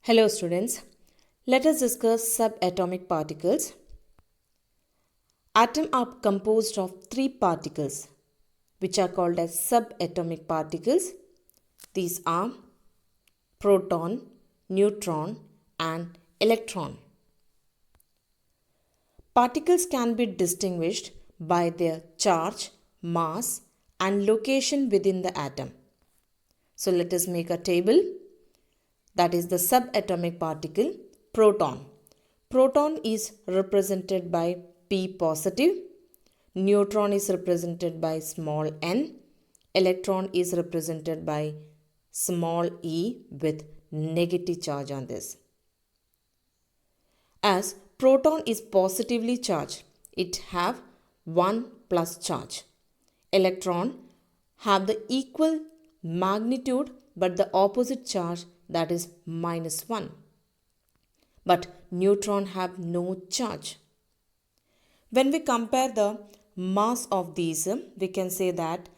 Hello students, let us discuss subatomic particles. Atoms are composed of three particles which are called as subatomic particles. These are proton, neutron and electron. Particles can be distinguished by their charge, mass and location within the atom. So let us make a table. That is the subatomic particle proton. Proton is represented by P positive. Neutron is represented by small n. Electron is represented by small e with negative charge on this. As proton is positively charged, it have 1 plus charge. Electron have the equal magnitude but the opposite charge, that is -1. But neutron have no charge. When we compare the mass of these, we can say that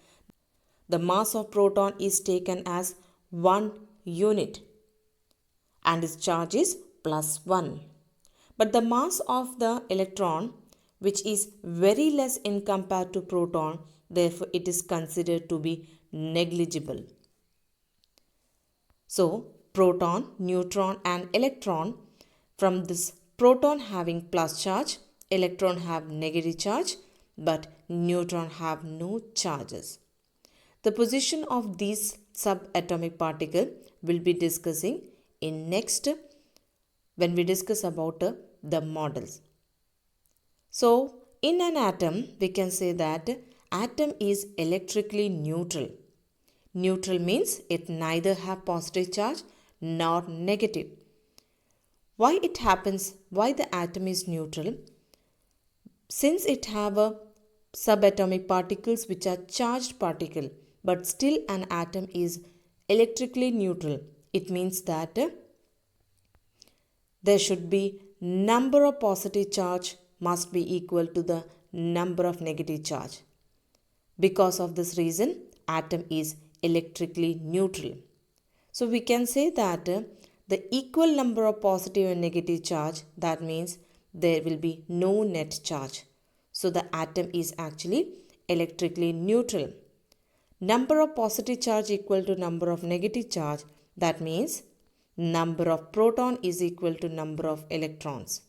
the mass of proton is taken as 1 unit and its charge is +1. But the mass of the electron, which is very less in compared to proton, therefore it is considered to be negligible. So, proton, neutron and electron, from this proton having plus charge, electron have negative charge, but neutron have no charges. The position of these subatomic particle will be discussing in next when we discuss about the models. So, in an atom, we can say that atom is electrically neutral. Neutral means it neither have positive charge nor negative. Why it happens? Why the atom is neutral? Since it have a subatomic particles which are charged particle, but still an atom is electrically neutral. It means that there should be number of positive charge must be equal to the number of negative charge. Because of this reason, atom is electrically neutral. So we can say that the equal number of positive and negative charge, that means there will be no net charge. So the atom is actually electrically neutral. Number of positive charge equal to number of negative charge, that means number of proton is equal to number of electrons.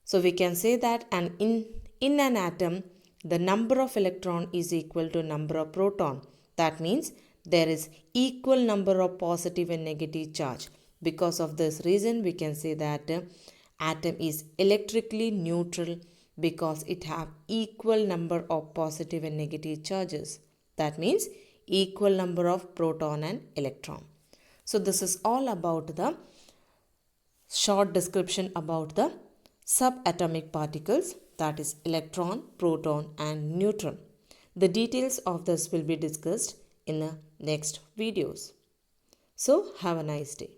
So we can say that in an atom, the number of electron is equal to number of proton. That means there is equal number of positive and negative charge. Because of this reason, we can say that atom is electrically neutral because it have equal number of positive and negative charges. That means equal number of proton and electron. So this is all about the short description about the subatomic particles, that is electron, proton and neutron. The details of this will be discussed in the next videos. So have a nice day.